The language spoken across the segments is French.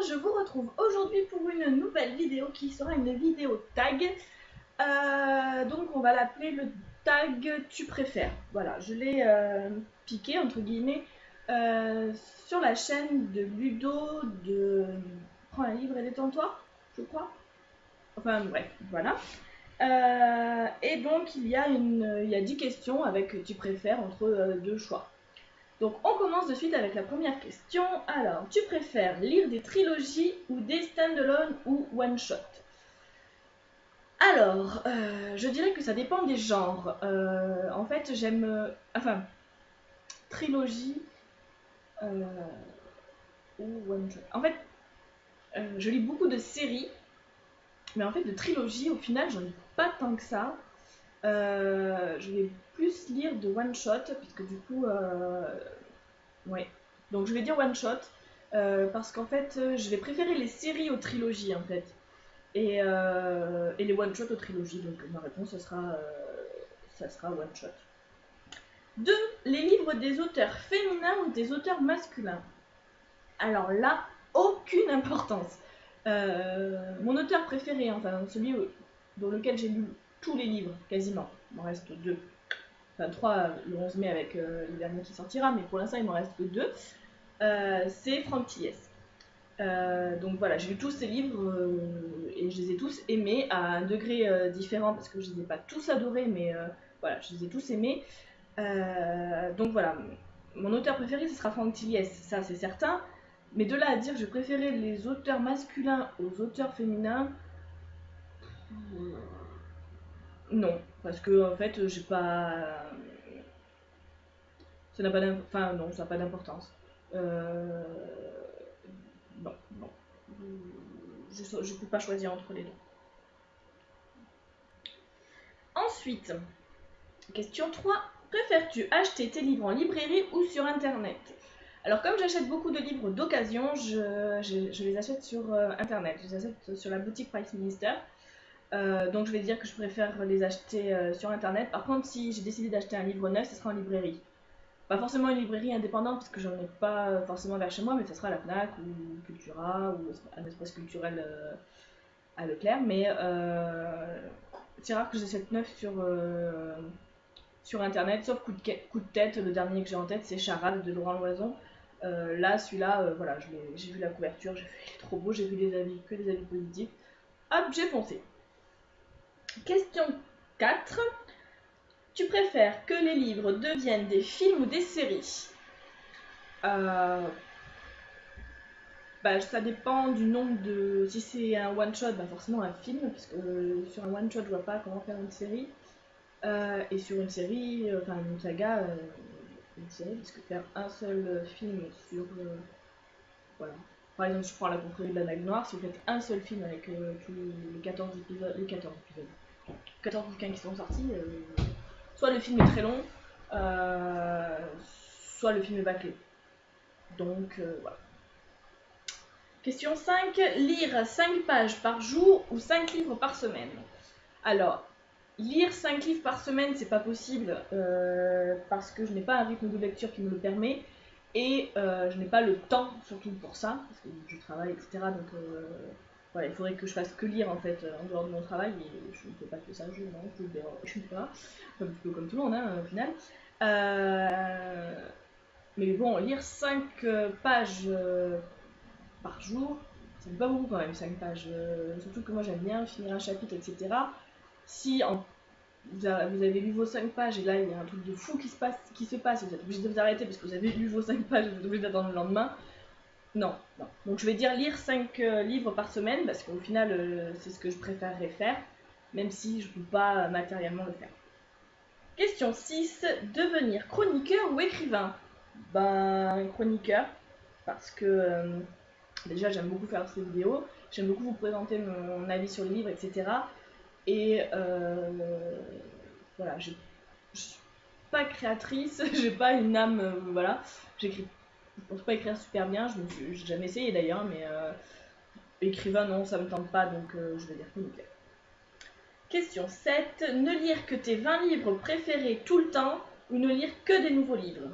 je vous retrouve aujourd'hui pour une nouvelle vidéo qui sera une vidéo tag. Donc on va l'appeler le tag tu préfères. Voilà, je l'ai piqué entre guillemets sur la chaîne de Ludo de Prends un livre et détends-toi, je crois. Enfin bref, voilà. Et donc il y a 10 questions avec tu préfères entre deux choix. Donc on commence de suite avec la première question. Alors, tu préfères lire des trilogies ou des stand-alone ou one-shot? Alors, je dirais que ça dépend des genres. En fait, j'aime... enfin, trilogie ou one-shot. En fait, je lis beaucoup de séries, mais en fait, de trilogie, au final, j'en lis pas tant que ça. Je vais plus lire de one-shot, puisque du coup... ouais. Donc je vais dire one-shot. Parce qu'en fait, je vais préférer les séries aux trilogies en fait. Et les one-shot aux trilogies. Donc ma réponse, ça sera one-shot. 2. Les livres des auteurs féminins ou des auteurs masculins? Alors là, aucune importance. Mon auteur préféré, enfin celui dans lequel j'ai lu tous les livres, quasiment. Il m'en reste 2. Enfin 3 le 11 mai avec le dernier qui sortira, mais pour l'instant il m'en reste que 2. C'est Franck Thiès. Donc voilà, j'ai lu tous ces livres et je les ai tous aimés à un degré différent parce que je les ai pas tous adorés, mais voilà, je les ai tous aimés. Donc voilà, mon auteur préféré ce sera Franck Thiès, ça c'est certain. Mais de là à dire que je préférais les auteurs masculins aux auteurs féminins, non, parce que en fait j'ai pas, ça n'a pas enfin non, ça n'a pas d'importance. Non, non. Je ne peux pas choisir entre les deux. Ensuite, question 3. Préfères-tu acheter tes livres en librairie ou sur internet? Alors comme j'achète beaucoup de livres d'occasion, je les achète sur internet. Je les achète sur la boutique Price Minister. Donc je vais dire que je préfère les acheter sur internet. Par contre, si j'ai décidé d'acheter un livre neuf, ce sera en librairie. Pas forcément une librairie indépendante parce que j'en ai pas forcément vers chez moi, mais ça sera la FNAC ou Cultura ou un espace culturel à Leclerc. Mais c'est rare que j'achète neuf sur internet, sauf coup de tête. Le dernier que j'ai en tête, c'est Charade de Laurent Loison. Là, celui-là, voilà, j'ai vu la couverture, j'ai fait, il est trop beau, j'ai vu que des avis positifs. Hop, j'ai foncé. Question 4. Tu préfères que les livres deviennent des films ou des séries? Bah, ça dépend du nombre de... Si c'est un one-shot, bah forcément un film, parce que sur un one-shot, je vois pas comment faire une série. Et sur une série, enfin une saga, une série, parce que faire un seul film sur... voilà. Par exemple, je prends la confrérie de la Dague Noire, si vous faites un seul film avec tous les 14 épisodes, 14 bouquins qui sont sortis, soit le film est très long, soit le film est bâclé. Donc voilà. Question 5. Lire 5 pages par jour ou 5 livres par semaine? Alors, lire 5 livres par semaine, c'est pas possible parce que je n'ai pas un rythme de lecture qui me le permet et je n'ai pas le temps surtout pour ça parce que je travaille, etc. Donc voilà, il faudrait que je fasse que lire en fait en dehors de mon travail et je ne fais pas que ça, je ne sais pas, un petit peu comme tout le monde hein, au final. Mais bon, lire 5 pages par jour, ça fait pas beaucoup quand même, 5 pages. Surtout que moi j'aime bien finir un chapitre, etc. Si vous avez lu vos 5 pages et là il y a un truc de fou qui se passe, vous êtes obligé de vous arrêter parce que vous avez lu vos 5 pages et vous êtes obligé d'attendre le lendemain. Non, non. Donc je vais dire lire 5 livres par semaine parce qu'au final c'est ce que je préférerais faire, même si je ne peux pas matériellement le faire. Question 6. Devenir chroniqueur ou écrivain? Ben, chroniqueur, parce que déjà j'aime beaucoup faire ces vidéos, j'aime beaucoup vous présenter mon avis sur les livres, etc. Et voilà, je suis pas créatrice, j'ai pas une âme, voilà, je pense pas écrire super bien, j'ai jamais essayé d'ailleurs, mais écrivain non, ça me tente pas, donc je vais dire chroniqueur. Question 7. Ne lire que tes 20 livres préférés tout le temps ou ne lire que des nouveaux livres?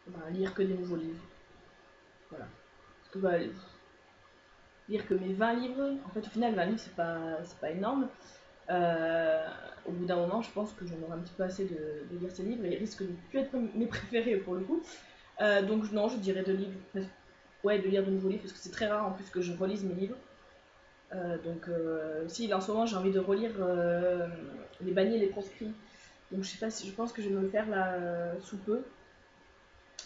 Ben, lire que des nouveaux livres. Voilà. que bah, lire que mes 20 livres, en fait au final 20 livres c'est pas énorme. Au bout d'un moment je pense que j'en aurai un petit peu assez de lire ces livres et ils risquent de plus être mes préférés pour le coup. Donc non, je dirais de lire, ouais, de lire de nouveaux livres parce que c'est très rare en plus que je relise mes livres. Donc si là en ce moment j'ai envie de relire Les Bannis et les Proscrits, donc je sais pas si je pense que je vais me le faire là sous peu.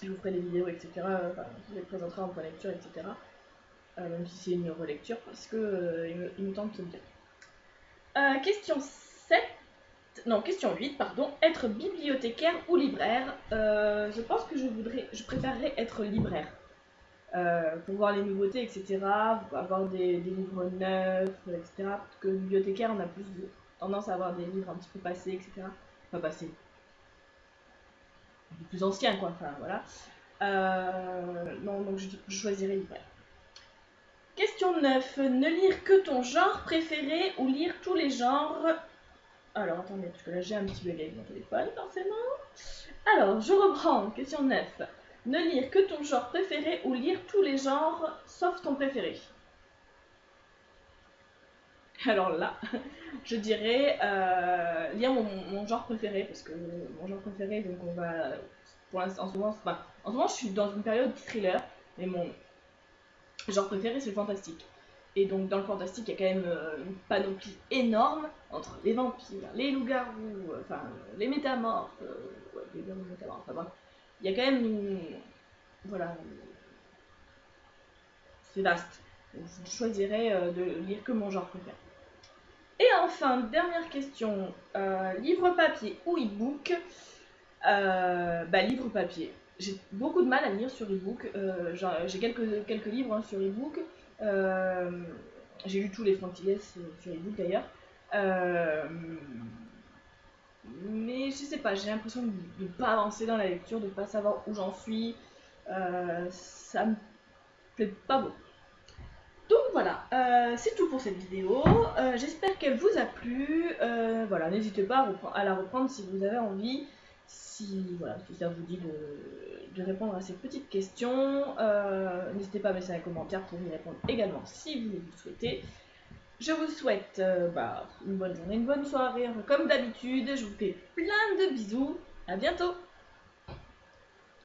Je vous ferai des vidéos, etc. Enfin, je les présenterai en point lecture, etc. Même si c'est une relecture, parce que il me tente bien. Question 7. Non, question 8, pardon. Être bibliothécaire ou libraire. Je pense que je préférerais être libraire. Pour voir les nouveautés, etc. Avoir des livres neufs, etc. Parce que bibliothécaire, on a plus tendance à avoir des livres un petit peu passés, etc. Pas passés. Plus anciens, quoi. Enfin, voilà. Non, donc je choisirais libraire. Question 9. Ne lire que ton genre préféré ou lire tous les genres. Alors, attendez, parce que là j'ai un petit bug avec mon téléphone, forcément. Alors, je reprends. Question 9. Ne lire que ton genre préféré ou lire tous les genres sauf ton préféré. Alors là, je dirais lire mon genre préféré, parce que mon genre préféré, donc on va. Pour l'instant, en ce moment, je suis dans une période thriller, mais mon genre préféré, c'est le fantastique. Et donc, dans le fantastique, il y a quand même une panoplie énorme entre les vampires, les loups-garous, enfin, les métamorphes, ouais, les métamorphes, enfin, bref. Il y a quand même voilà, c'est vaste. Donc, je choisirais de lire que mon genre préféré. Et enfin, dernière question, livre papier ou e-book. Livre papier. J'ai beaucoup de mal à lire sur e-book. J'ai quelques livres sur e-book. J'ai lu tous les Frontiers sur e-book d'ailleurs. Mais je sais pas, j'ai l'impression de ne pas avancer dans la lecture, de ne pas savoir où j'en suis. Ça me plaît pas beaucoup. Donc voilà, c'est tout pour cette vidéo. J'espère qu'elle vous a plu. Voilà, n'hésitez pas à la reprendre si vous avez envie. Si ça vous dit de répondre à ces petites questions. N'hésitez pas à laisser un commentaire pour y répondre également si vous le souhaitez. Je vous souhaite une bonne journée, une bonne soirée. Comme d'habitude, je vous fais plein de bisous. À bientôt!